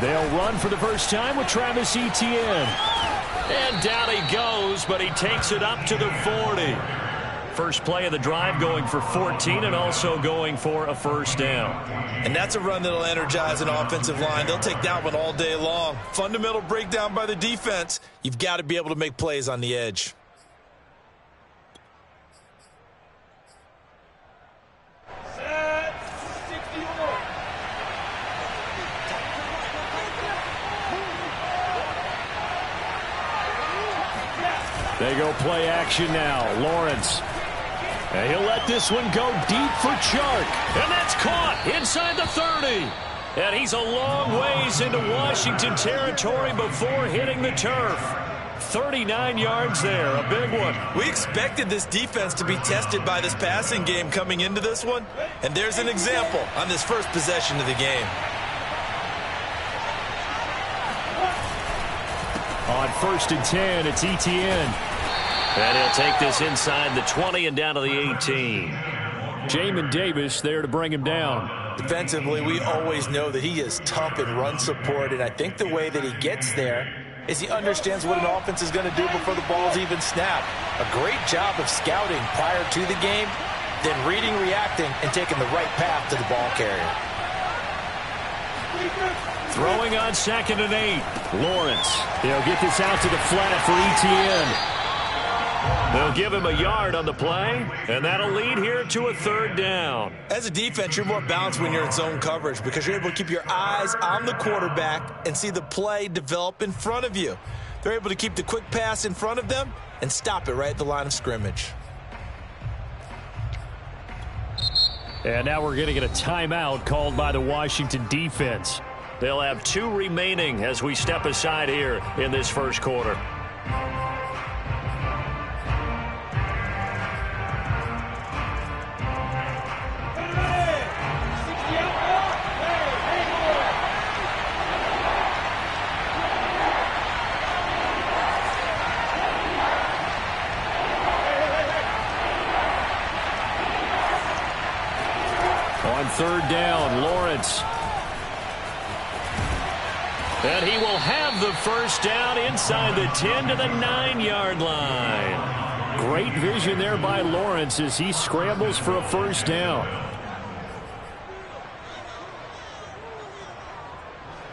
They'll run for the first time with Travis Etienne. And down he goes, but he takes it up to the 40. First play of the drive going for 14 and also going for a first down. And that's a run that'll energize an offensive line. They'll take that one all day long. Fundamental breakdown by the defense. You've got to be able to make plays on the edge. They go play action now. Lawrence. And he'll let this one go deep for Chark. And that's caught inside the 30. And he's a long ways into Washington territory before hitting the turf. 39 yards there, a big one. We expected this defense to be tested by this passing game coming into this one. And there's an example on this first possession of the game. On 1st and 10, it's Etienne. And he'll take this inside the 20 and down to the 18. Jamin Davis there to bring him down. Defensively, we always know that he is tough in run support, and I think the way that he gets there is he understands what an offense is going to do before the ball's even snapped. A great job of scouting prior to the game, then reading, reacting, and taking the right path to the ball carrier. Throwing on 2nd and 8. Lawrence. They'll get this out to the flat for Etienne. They'll give him a yard on the play, and that'll lead here to a 3rd down. As a defense, you're more balanced when you're in zone coverage because you're able to keep your eyes on the quarterback and see the play develop in front of you. They're able to keep the quick pass in front of them and stop it right at the line of scrimmage. And now we're going to get a timeout called by the Washington defense. They'll have 2 remaining as we step aside here in this first quarter. On 3rd down, Lawrence. And he will have the first down inside the 10 to the 9-yard line. Great vision there by Lawrence as he scrambles for a first down.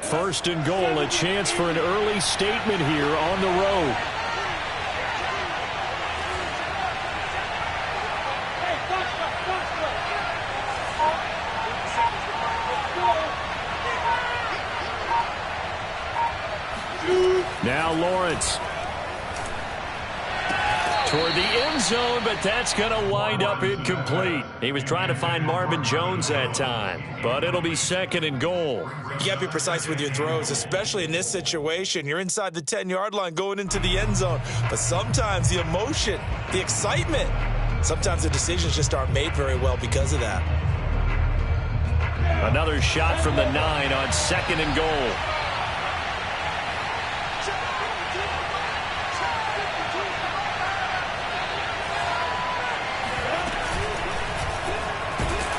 1st and goal, a chance for an early statement here on the road. Now Lawrence toward the end zone, but that's going to wind up incomplete. He was trying to find Marvin Jones that time, but it'll be 2nd and goal. You got to be precise with your throws, especially in this situation. You're inside the 10-yard line going into the end zone, but sometimes the emotion, the excitement, sometimes the decisions just aren't made very well because of that. Another shot from the 9 on 2nd and goal.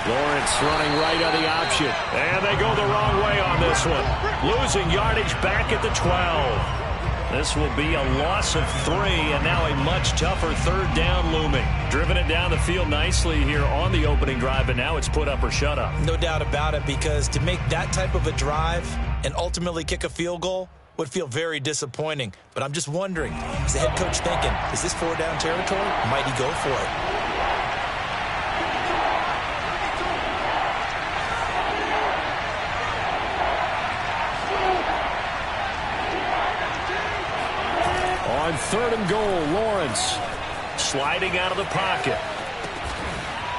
Lawrence running right on the option. And they go the wrong way on this one. Losing yardage back at the 12. This will be a loss of 3, and now a much tougher 3rd down looming. Driven it down the field nicely here on the opening drive, and now it's put up or shut up. No doubt about it, because to make that type of a drive and ultimately kick a field goal would feel very disappointing. But I'm just wondering, is the head coach thinking, is this 4-down territory? Might he go for it? On 3rd and goal, Lawrence sliding out of the pocket.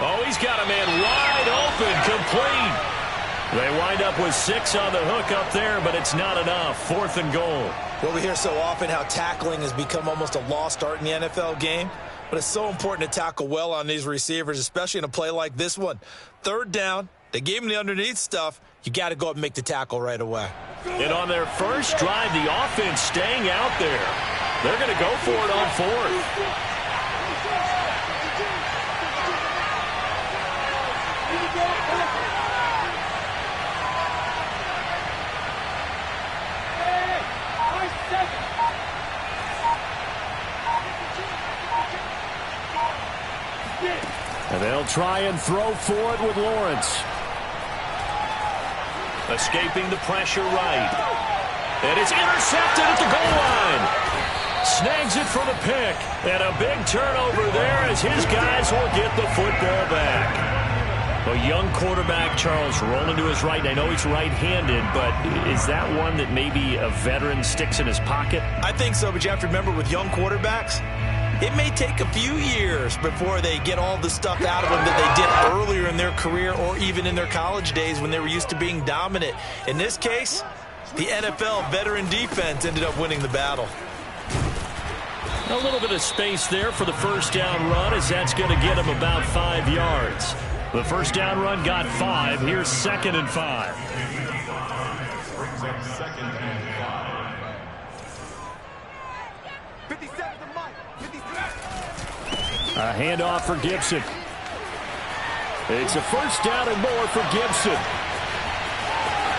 Oh, he's got a man wide open, complete. They wind up with 6 on the hook up there, but it's not enough. 4th and goal. Well, we hear so often how tackling has become almost a lost art in the NFL game, but it's so important to tackle well on these receivers, especially in a play like this one. 3rd down, they gave him the underneath stuff. You got to go up and make the tackle right away. And on their first drive, the offense staying out there. They're going to go for it on 4th. try and throw for it with Lawrence. Escaping the pressure right. And it's intercepted at the goal line. Snags it for the pick. And a big turnover there as his guys will get the football back. A young quarterback, Charles, rolling to his right. I know he's right-handed, but is that one that maybe a veteran sticks in his pocket? I think so, but you have to remember with young quarterbacks, it may take a few years before they get all the stuff out of them that they did earlier in their career or even in their college days when they were used to being dominant. In this case, the NFL veteran defense ended up winning the battle. A little bit of space there for the first down run as that's going to get him about 5 yards. The first down run got 5. Here's 2nd and 5. A handoff for Gibson. It's a first down and more for Gibson.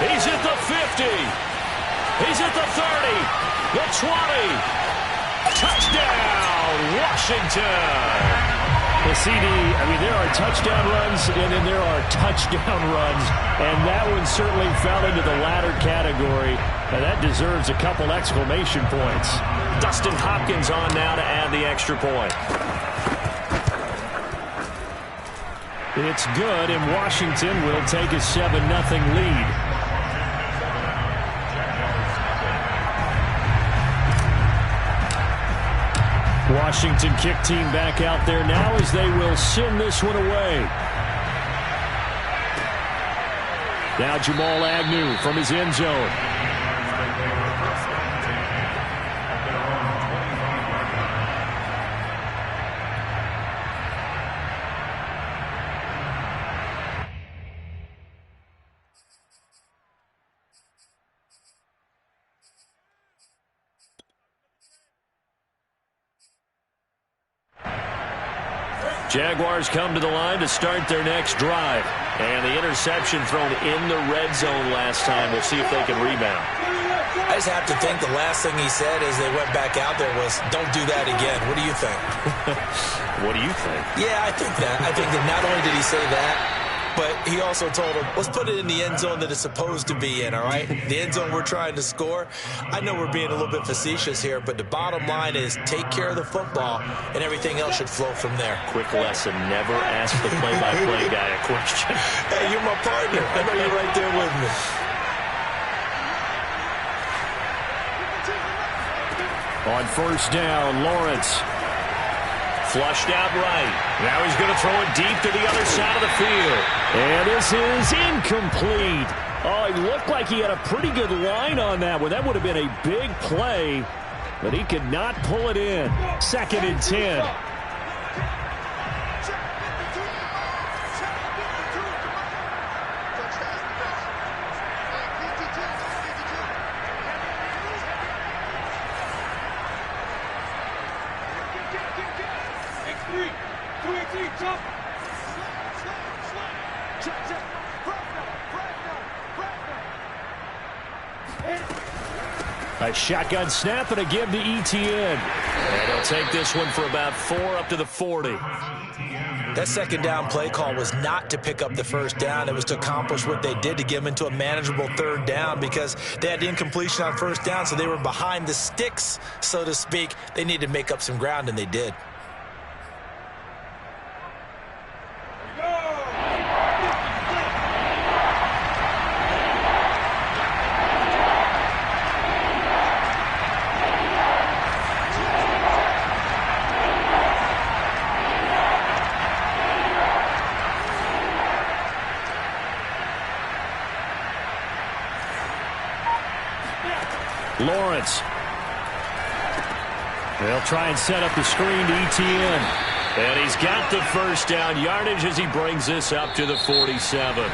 He's at the 50. He's at the 30. The 20. Touchdown, Washington. The CD, I mean, there are touchdown runs, and then there are touchdown runs, and that one certainly fell into the latter category, and that deserves a couple exclamation points. Dustin Hopkins on now to add the extra point. It's good, and Washington will take a 7-0 lead. Washington kick team back out there now as they will send this one away. Now Jamal Agnew from his end zone. Jaguars come to the line to start their next drive. And the interception thrown in the red zone last time. We'll see if they can rebound. I just have to think the last thing he said as they went back out there was, don't do that again. What do you think? What do you think? Yeah, I think that. I think that not only did he say that, but he also told him, let's put it in the end zone that it's supposed to be in, all right? The end zone we're trying to score. I know we're being a little bit facetious here, but the bottom line is take care of the football, and everything else should flow from there. Quick lesson, never ask the play-by-play guy a question. Hey, you're my partner. I know you're right there with me. On first down, Lawrence. Flushed out right. Now he's going to throw it deep to the other side of the field. And this is incomplete. Oh, it looked like he had a pretty good line on that one. That would have been a big play, but he could not pull it in. 2nd and 10. A shotgun snap and a give to Etienne. And he'll take this one for about 4 up to the 40. That second down play call was not to pick up the first down. It was to accomplish what they did to get them into a manageable third down because they had incompletion on first down, so they were behind the sticks, so to speak. They needed to make up some ground, and they did. Lawrence. They'll try and set up the screen to Etienne. And he's got the first down yardage as he brings this up to the 47.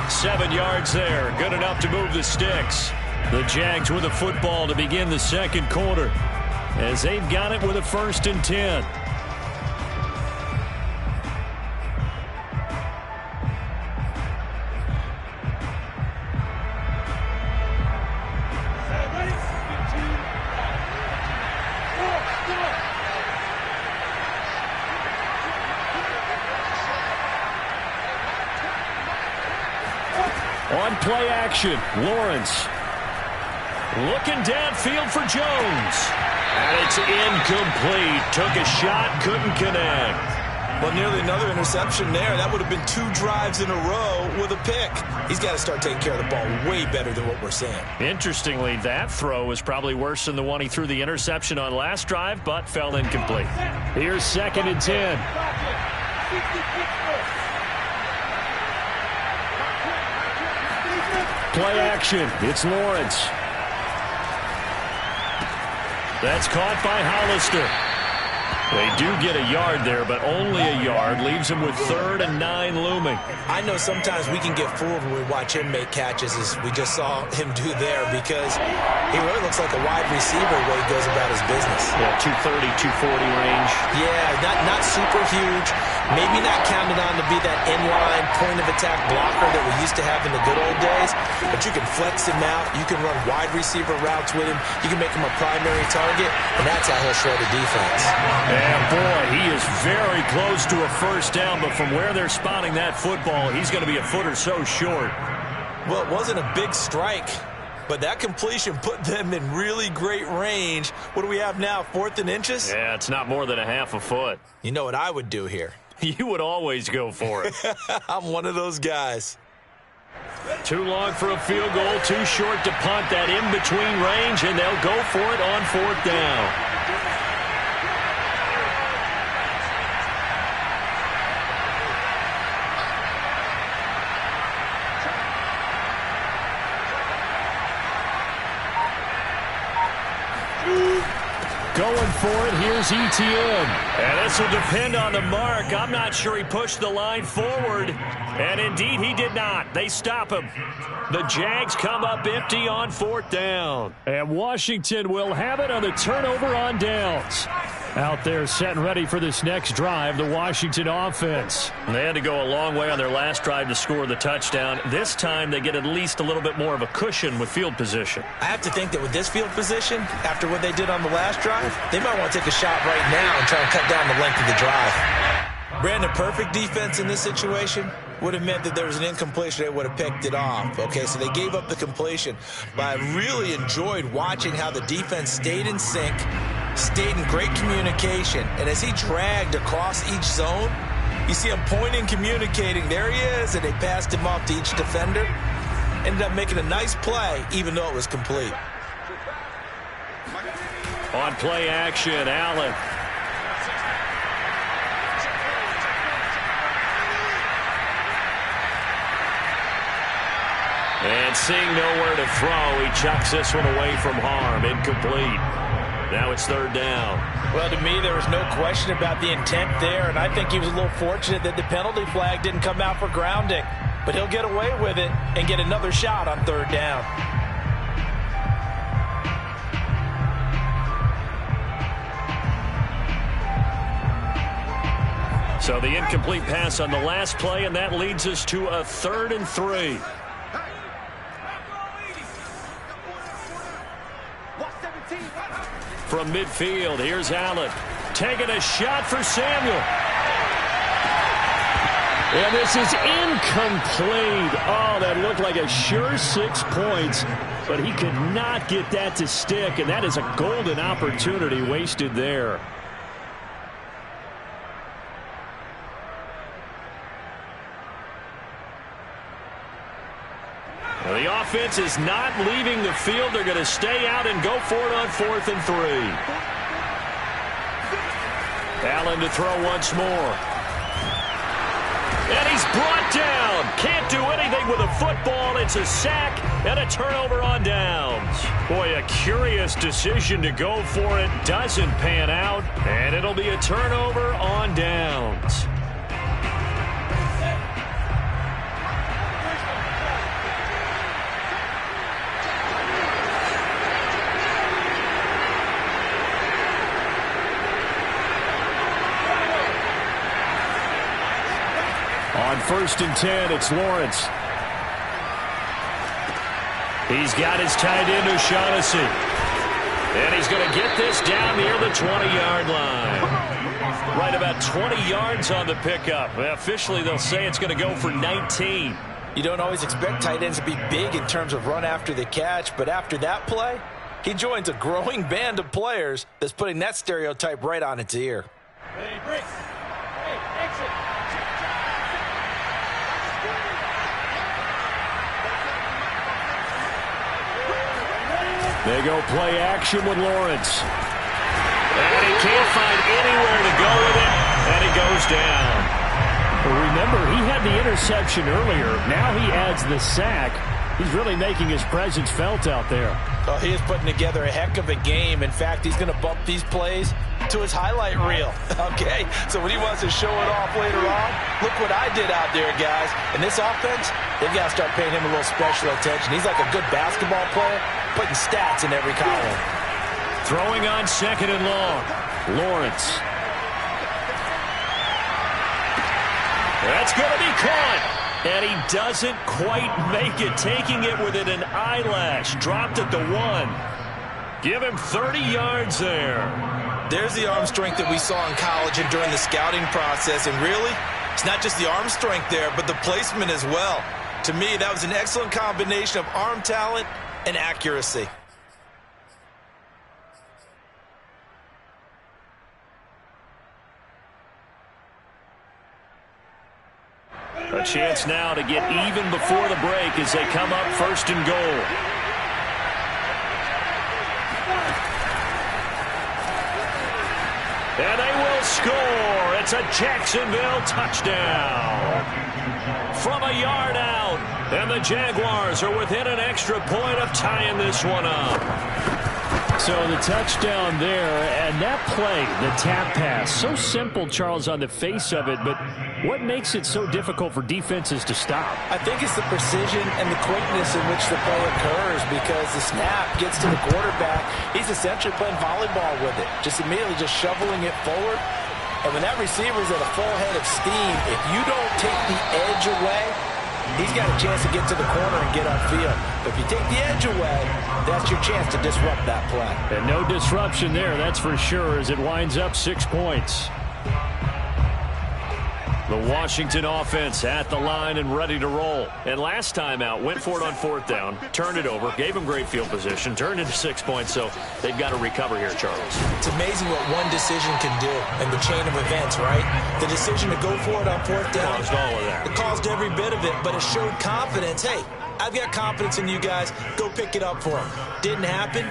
7 yards there. Good enough to move the sticks. The Jags with a football to begin the second quarter as they've got it with a 1st and 10. On play action, Lawrence. Looking downfield for Jones. And it's incomplete. Took a shot, couldn't connect. Well, nearly another interception there. That would have been 2 drives in a row with a pick. He's got to start taking care of the ball way better than what we're seeing. Interestingly, that throw was probably worse than the one he threw the interception on last drive, but fell incomplete. Here's 2nd and 10. Play action. It's Lawrence. That's caught by Hollister. They do get a yard there, but only a yard. Leaves him with 3rd and 9 looming. I know sometimes we can get fooled when we watch him make catches, as we just saw him do there, because he really looks like a wide receiver the way he goes about his business. Yeah, 230, 240 range. Yeah, not super huge. Maybe not counted on to be that inline point-of-attack blocker that we used to have in the good old days, but you can flex him out. You can run wide receiver routes with him. You can make him a primary target, and that's how he'll shred the defense. And boy, he is very close to a first down, but from where they're spotting that football, he's going to be a foot or so short. Well, it wasn't a big strike, but that completion put them in really great range. What do we have now, 4th and inches? Yeah, it's not more than a half a foot. You know what I would do here? You would always go for it. I'm one of those guys. Too long for a field goal, too short to punt. That in-between range, and they'll go for it on 4th down. Going for it, here's Etienne. And this will depend on the mark. I'm not sure he pushed the line forward. And indeed, he did not. They stop him. The Jags come up empty on 4th down. And Washington will have it on the turnover on downs. Out there set and ready for this next drive, the Washington offense. They had to go a long way on their last drive to score the touchdown. This time they get at least a little bit more of a cushion with field position. I have to think that with this field position, after what they did on the last drive, they might want to take a shot right now and try and cut down the length of the drive. Brandon, perfect defense in this situation would have meant that there was an incompletion. They would have picked it off. Okay, so they gave up the completion. But I really enjoyed watching how the defense stayed in sync, stayed in great communication. And as he dragged across each zone, you see him pointing, communicating. There he is, and they passed him off to each defender. Ended up making a nice play, even though it was complete. On play action, Allen. And seeing nowhere to throw, he chucks this one away from harm. Incomplete. Now it's 3rd down. Well, to me, there was no question about the intent there, and I think he was a little fortunate that the penalty flag didn't come out for grounding. But he'll get away with it and get another shot on 3rd down. So the incomplete pass on the last play, and that leads us to a 3rd and 3. From midfield, here's Allen. Taking a shot for Samuel. And this is incomplete. Oh, that looked like a sure 6 points, but he could not get that to stick, and that is a golden opportunity wasted there. Well, the offense is not leaving the field. They're going to stay out and go for it on 4th and 3. Allen to throw once more. And he's brought down. Can't do anything with a football. It's a sack and a turnover on downs. Boy, a curious decision to go for it. Doesn't pan out. And it'll be a turnover on downs. On 1st and 10, it's Lawrence. He's got his tight end, O'Shaughnessy. And he's going to get this down near the 20-yard line. Right about 20 yards on the pickup. Well, officially, they'll say it's going to go for 19. You don't always expect tight ends to be big in terms of run after the catch, but after that play, he joins a growing band of players that's putting that stereotype right on its ear. They go play action with Lawrence. And he can't find anywhere to go with it, and he goes down. Well, remember, he had the interception earlier. Now he adds the sack. He's really making his presence felt out there. Oh, he is putting together a heck of a game. In fact, he's going to bump these plays to his highlight reel. Okay, so when he wants to show it off later on, look what I did out there, guys. And this offense, they've got to start paying him a little special attention. He's like a good basketball player, putting stats in every column. Throwing on second and long. Lawrence. That's going to be caught. And he doesn't quite make it, taking it within an eyelash. Dropped at the 1. Give him 30 yards there. There's the arm strength that we saw in college and during the scouting process. And really, it's not just the arm strength there, but the placement as well. To me, that was an excellent combination of arm talent and accuracy. A chance now to get even before the break as they come up first and goal. And they will score. It's a Jacksonville touchdown. From a yard out. And the Jaguars are within an extra point of tying this one up. So the touchdown there, and that play, the tap pass, so simple, Charles, on the face of it, but what makes it so difficult for defenses to stop? I think it's the precision and the quickness in which the play occurs, because the snap gets to the quarterback. He's essentially playing volleyball with it, just immediately just shoveling it forward. And when that receiver's at a full head of steam, if you don't take the edge away, he's got a chance to get to the corner and get upfield. But if you take the edge away, that's your chance to disrupt that play. And no disruption there, that's for sure, as it winds up 6 points. The Washington offense at the line and ready to roll. And last time out, went for it on 4th down, turned it over, gave them great field position, turned into 6 points, so they've got to recover here, Charles. It's amazing what one decision can do in the chain of events, right? The decision to go for it on 4th down. Caused all of that. It caused every bit of it, but it showed confidence. Hey, I've got confidence in you guys. Go pick it up for them. Didn't happen.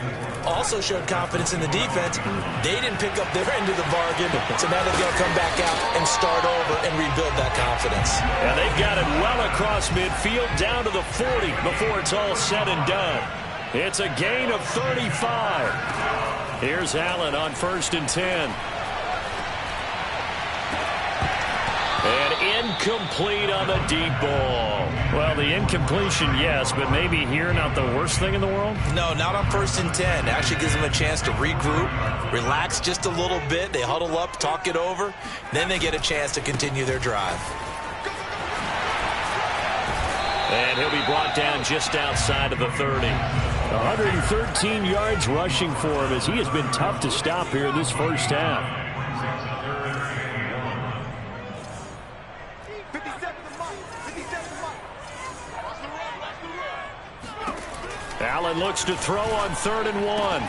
Also showed confidence in the defense. They didn't pick up their end of the bargain, so now they've got to come back out and start over and rebuild that confidence. And they've got it well across midfield down to the 40 before it's all said and done. It's a gain of 35. Here's Allen on 1st and 10. And incomplete on the deep ball. Well, the incompletion, yes, but maybe here not the worst thing in the world? No, not on 1st and 10. Actually gives them a chance to regroup, relax just a little bit. They huddle up, talk it over. Then they get a chance to continue their drive. And he'll be brought down just outside of the 30. 113 yards rushing for him as he has been tough to stop here in this first half. Allen looks to throw on 3rd and 1.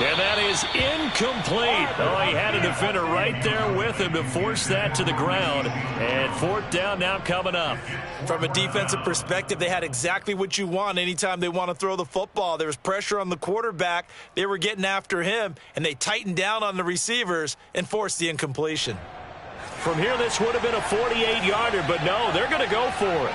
And that is incomplete. Oh, he had a defender right there with him to force that to the ground. And 4th down now coming up. From a defensive perspective, they had exactly what you want anytime they want to throw the football. There was pressure on the quarterback. They were getting after him, and they tightened down on the receivers and forced the incompletion. From here, this would have been a 48-yarder, but no, they're going to go for it.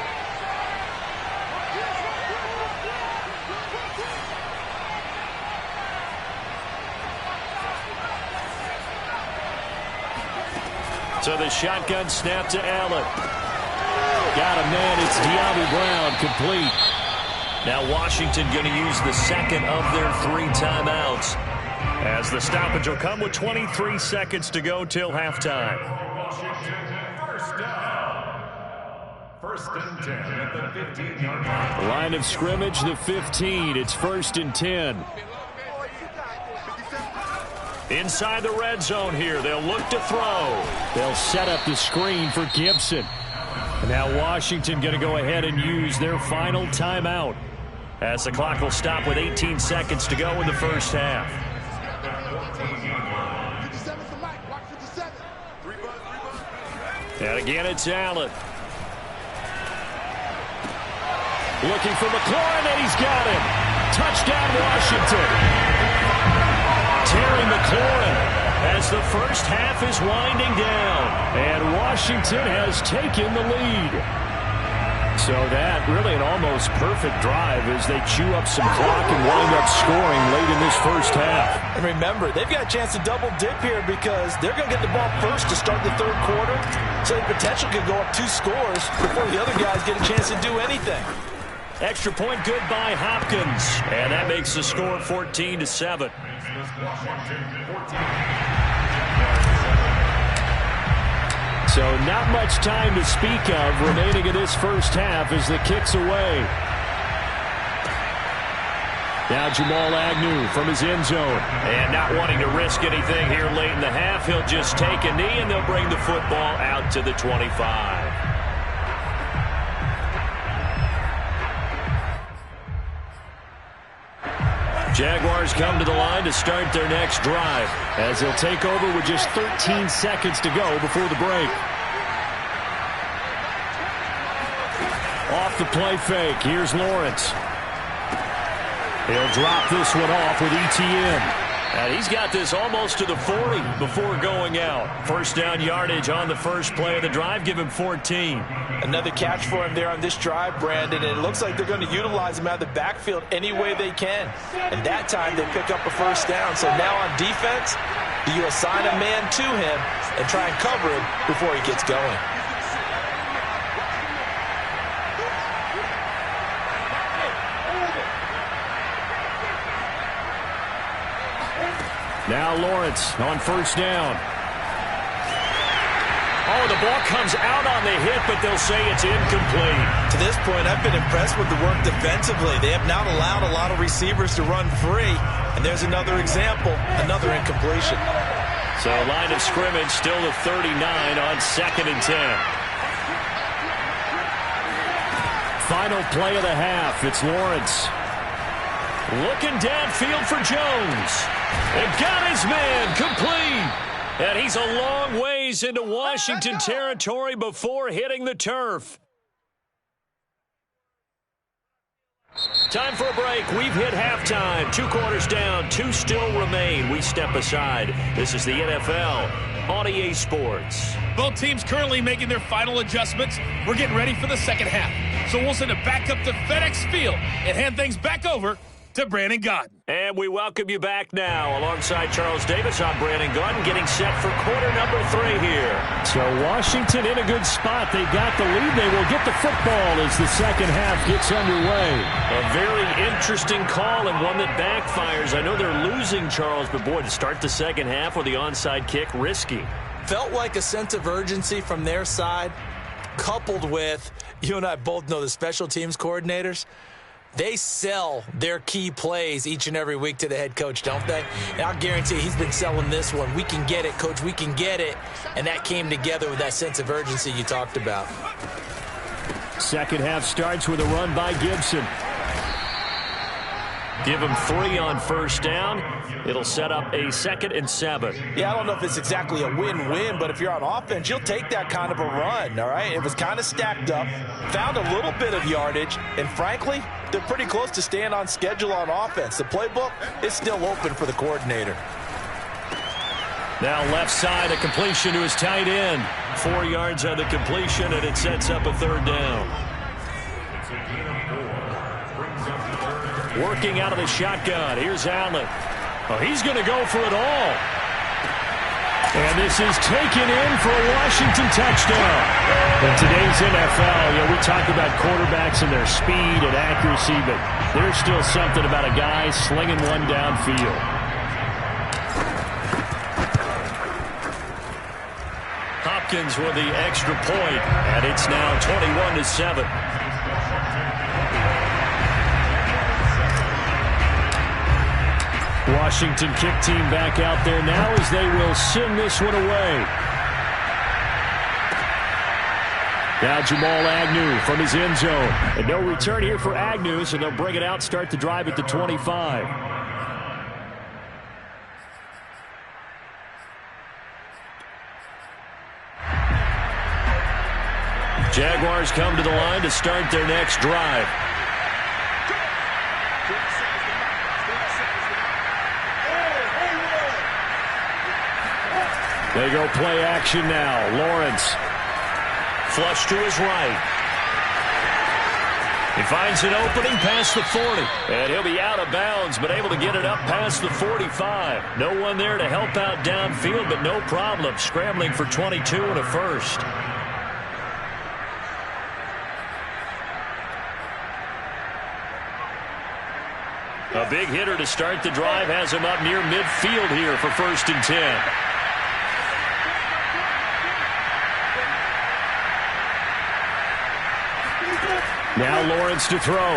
So the shotgun snap to Allen. Got him, man. It's De'Ami Brown, complete. Now Washington going to use the second of their 3 timeouts, as the stoppage will come with 23 seconds to go till halftime. First and 10 at the 15-yard line. Line of scrimmage, the 15. It's 1st and 10. Inside the red zone here. They'll look to throw. They'll set up the screen for Gibson. Now Washington going to go ahead and use their final timeout, as the clock will stop with 18 seconds to go in the first half. And again, it's Allen. Looking for McLaurin, and he's got him. Touchdown, Washington. Terry McLaurin, as the first half is winding down. And Washington has taken the lead. So that really an almost perfect drive as they chew up some clock and wind up scoring late in this first half. And remember, they've got a chance to double dip here because they're going to get the ball first to start the third quarter. So the potential could go up 2 scores before the other guys get a chance to do anything. Extra point good by Hopkins. And that makes the score 14-7. So not much time to speak of remaining in this first half as the kick's away. Now Jamal Agnew from his end zone. And not wanting to risk anything here late in the half, he'll just take a knee and they'll bring the football out to the 25. Jaguars come to the line to start their next drive as they'll take over with just 13 seconds to go before the break. Off the play fake, here's Lawrence. He'll drop this one off with ETN. And he's got this almost to the 40 before going out. First down yardage on the first play of the drive, give him 14. Another catch for him there on this drive, Brandon, and it looks like they're going to utilize him out of the backfield any way they can. And that time they pick up a first down. So now on defense, do you assign a man to him and try and cover him before he gets going? Now Lawrence on first down. Oh, the ball comes out on the hit, but they'll say it's incomplete. To this point, I've been impressed with the work defensively. They have not allowed a lot of receivers to run free. And there's another example, another incompletion. So line of scrimmage still the 39 on 2nd and 10. Final play of the half. It's Lawrence. Looking downfield for Jones. And got his man complete. And he's a long ways into Washington territory before hitting the turf. Time for a break. We've hit halftime. 2 quarters down. 2 still remain. We step aside. This is the NFL on EA Sports. Both teams currently making their final adjustments. We're getting ready for the second half. So we'll send it back up to FedEx Field and hand things back over to Brandon Gaudin. And we welcome you back now alongside Charles Davis. I'm Brandon Gaudin getting set for quarter number 3 here. So Washington in a good spot. They've got the lead. They will get the football as the second half gets underway. A very interesting call and one that backfires. I know they're losing, Charles, but boy, to start the second half with the onside kick, risky. Felt like a sense of urgency from their side, coupled with, you and I both know the special teams coordinators. They sell their key plays each and every week to the head coach, don't they? And I'll guarantee he's been selling this one. We can get it, coach. We can get it. And that came together with that sense of urgency you talked about. Second half starts with a run by Gibson. Give him 3 on first down. It'll set up a 2nd and 7. Yeah, I don't know if it's exactly a win-win, but if you're on offense, you'll take that kind of a run, all right? It was kind of stacked up, found a little bit of yardage, and frankly, they're pretty close to staying on schedule on offense. The playbook is still open for the coordinator. Now left side, a completion to his tight end. 4 yards on the completion, and it sets up a 3rd down. Working out of the shotgun. Here's Allen. Oh, he's going to go for it all. And this is taken in for a Washington touchdown. In today's NFL, we talk about quarterbacks and their speed and accuracy, but there's still something about a guy slinging one downfield. Hopkins with the extra point, and it's now 21-7. Washington kick team back out there now as they will send this one away. Now Jamal Agnew from his end zone. And no return here for Agnew, so they'll bring it out, start the drive at the 25. Jaguars come to the line to start their next drive. They go play action now. Lawrence. Flush to his right. He finds an opening past the 40. And he'll be out of bounds, but able to get it up past the 45. No one there to help out downfield, but no problem. Scrambling for 22 and a first. A big hitter to start the drive has him up near midfield here for 1st and 10. Now Lawrence to throw.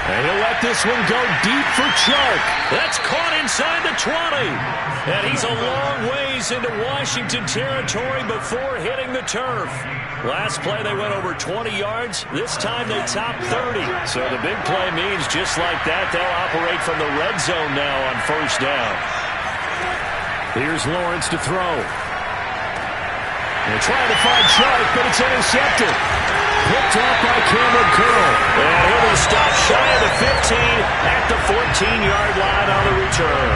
And he'll let this one go deep for Chark. That's caught inside the 20. And he's a long ways into Washington territory before hitting the turf. Last play they went over 20 yards. This time they topped 30. So the big play means just like that, they'll operate from the red zone now on 1st down. Here's Lawrence to throw. They're trying to find Chark, but it's intercepted. Picked off by Cameron Curl. And he'll be stopped shy of the 15 at the 14-yard line on the return.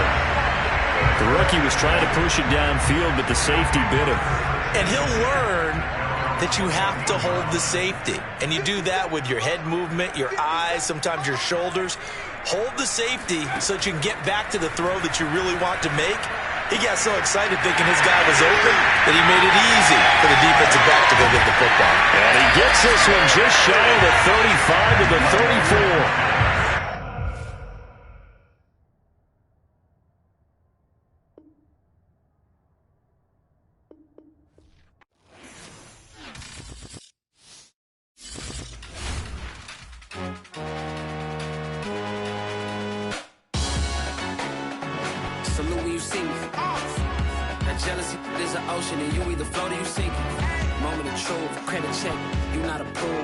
The rookie was trying to push it downfield, but the safety bit him. And he'll learn that you have to hold the safety. And you do that with your head movement, your eyes, sometimes your shoulders. Hold the safety so that you can get back to the throw that you really want to make. He got so excited thinking his guy was open that he made it easy for the defensive back to go get the football. And he gets this one just shy of the 35 to the 34. Salute when you see me. That jealousy is an ocean, and you either float or you sink. Moment of truth, credit check, you not approved.